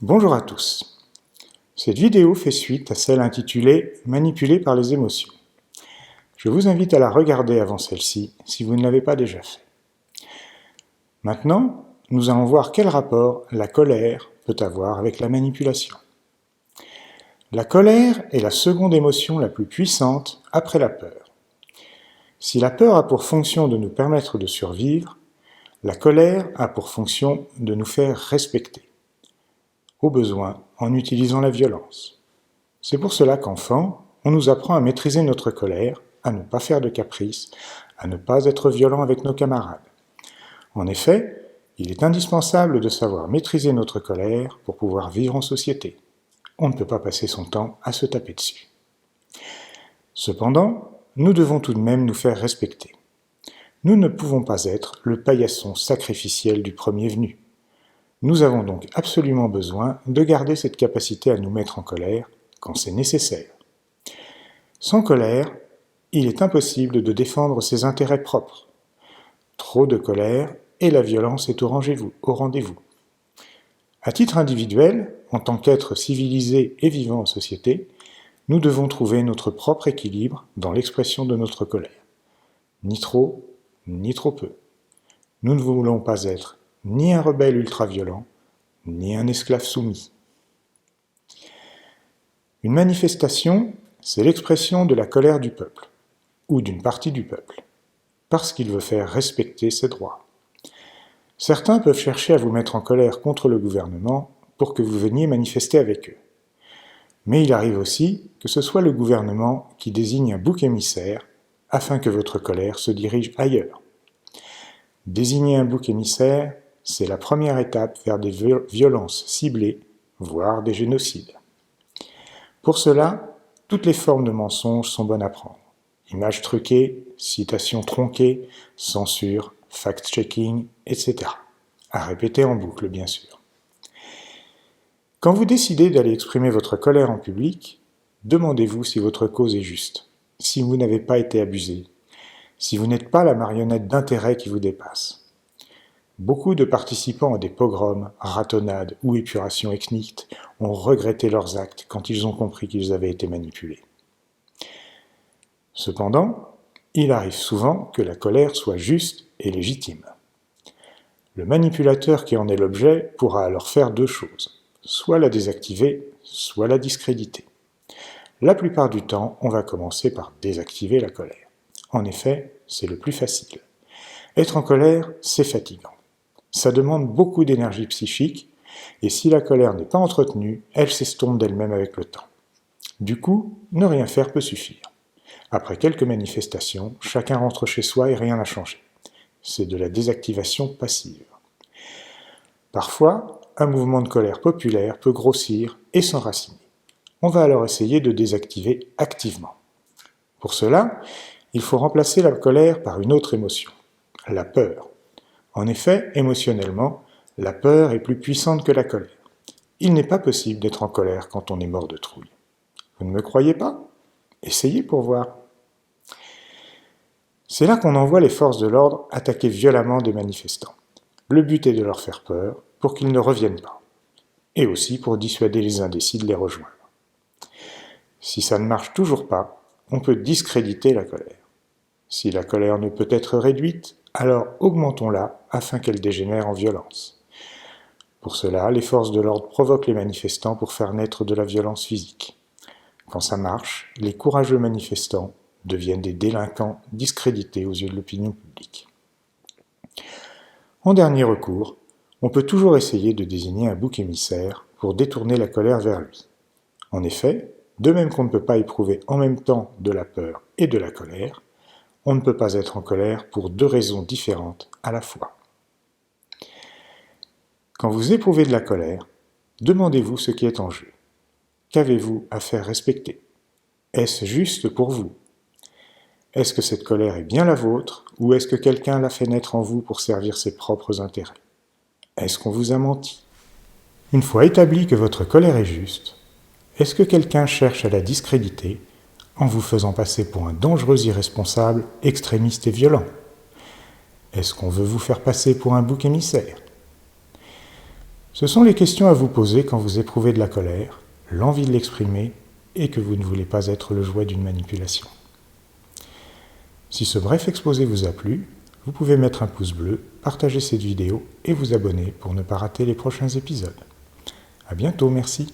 Bonjour à tous. Cette vidéo fait suite à celle intitulée « Manipulé par les émotions ». Je vous invite à la regarder avant celle-ci, si vous ne l'avez pas déjà fait. Maintenant, nous allons voir quel rapport la colère peut avoir avec la manipulation. La colère est la seconde émotion la plus puissante après la peur. Si la peur a pour fonction de nous permettre de survivre, la colère a pour fonction de nous faire respecter, au besoin en utilisant la violence. C'est pour cela qu'enfant, on nous apprend à maîtriser notre colère, à ne pas faire de caprices, à ne pas être violent avec nos camarades. En effet, il est indispensable de savoir maîtriser notre colère pour pouvoir vivre en société. On ne peut pas passer son temps à se taper dessus. Cependant, nous devons tout de même nous faire respecter. Nous ne pouvons pas être le paillasson sacrificiel du premier venu. Nous avons donc absolument besoin de garder cette capacité à nous mettre en colère quand c'est nécessaire. Sans colère, il est impossible de défendre ses intérêts propres. Trop de colère et la violence est au rendez-vous. À titre individuel, en tant qu'être civilisé et vivant en société, nous devons trouver notre propre équilibre dans l'expression de notre colère. Ni trop, ni trop peu. Nous ne voulons pas être ni un rebelle ultra-violent, ni un esclave soumis. Une manifestation, c'est l'expression de la colère du peuple, ou d'une partie du peuple, parce qu'il veut faire respecter ses droits. Certains peuvent chercher à vous mettre en colère contre le gouvernement pour que vous veniez manifester avec eux. Mais il arrive aussi que ce soit le gouvernement qui désigne un bouc émissaire afin que votre colère se dirige ailleurs. Désigner un bouc émissaire, c'est la première étape vers des violences ciblées, voire des génocides. Pour cela, toutes les formes de mensonges sont bonnes à prendre. Images truquées, citations tronquées, censure, fact-checking, etc. À répéter en boucle, bien sûr. Quand vous décidez d'aller exprimer votre colère en public, demandez-vous si votre cause est juste, si vous n'avez pas été abusé, si vous n'êtes pas la marionnette d'intérêts qui vous dépasse. Beaucoup de participants à des pogroms, ratonnades ou épurations ethniques ont regretté leurs actes quand ils ont compris qu'ils avaient été manipulés. Cependant, il arrive souvent que la colère soit juste et légitime. Le manipulateur qui en est l'objet pourra alors faire deux choses, soit la désactiver, soit la discréditer. La plupart du temps, on va commencer par désactiver la colère. En effet, c'est le plus facile. Être en colère, c'est fatigant. Ça demande beaucoup d'énergie psychique, et si la colère n'est pas entretenue, elle s'estompe d'elle-même avec le temps. Du coup, ne rien faire peut suffire. Après quelques manifestations, chacun rentre chez soi et rien n'a changé. C'est de la désactivation passive. Parfois, un mouvement de colère populaire peut grossir et s'enraciner. On va alors essayer de désactiver activement. Pour cela, il faut remplacer la colère par une autre émotion, la peur. En effet, émotionnellement, la peur est plus puissante que la colère. Il n'est pas possible d'être en colère quand on est mort de trouille. Vous ne me croyez pas ? Essayez pour voir. C'est là qu'on envoie les forces de l'ordre attaquer violemment des manifestants. Le but est de leur faire peur pour qu'ils ne reviennent pas, et aussi pour dissuader les indécis de les rejoindre. Si ça ne marche toujours pas, on peut discréditer la colère. Si la colère ne peut être réduite, alors augmentons-la afin qu'elle dégénère en violence. Pour cela, les forces de l'ordre provoquent les manifestants pour faire naître de la violence physique. Quand ça marche, les courageux manifestants deviennent des délinquants discrédités aux yeux de l'opinion publique. En dernier recours, on peut toujours essayer de désigner un bouc émissaire pour détourner la colère vers lui. En effet, de même qu'on ne peut pas éprouver en même temps de la peur et de la colère, on ne peut pas être en colère pour deux raisons différentes à la fois. Quand vous éprouvez de la colère, demandez-vous ce qui est en jeu. Qu'avez-vous à faire respecter ? Est-ce juste pour vous ? Est-ce que cette colère est bien la vôtre ou est-ce que quelqu'un l'a fait naître en vous pour servir ses propres intérêts ? Est-ce qu'on vous a menti ? Une fois établi que votre colère est juste, est-ce que quelqu'un cherche à la discréditer en vous faisant passer pour un dangereux irresponsable, extrémiste et violent ? Est-ce qu'on veut vous faire passer pour un bouc émissaire ? Ce sont les questions à vous poser quand vous éprouvez de la colère, l'envie de l'exprimer et que vous ne voulez pas être le jouet d'une manipulation. Si ce bref exposé vous a plu, vous pouvez mettre un pouce bleu, partager cette vidéo et vous abonner pour ne pas rater les prochains épisodes. À bientôt, merci.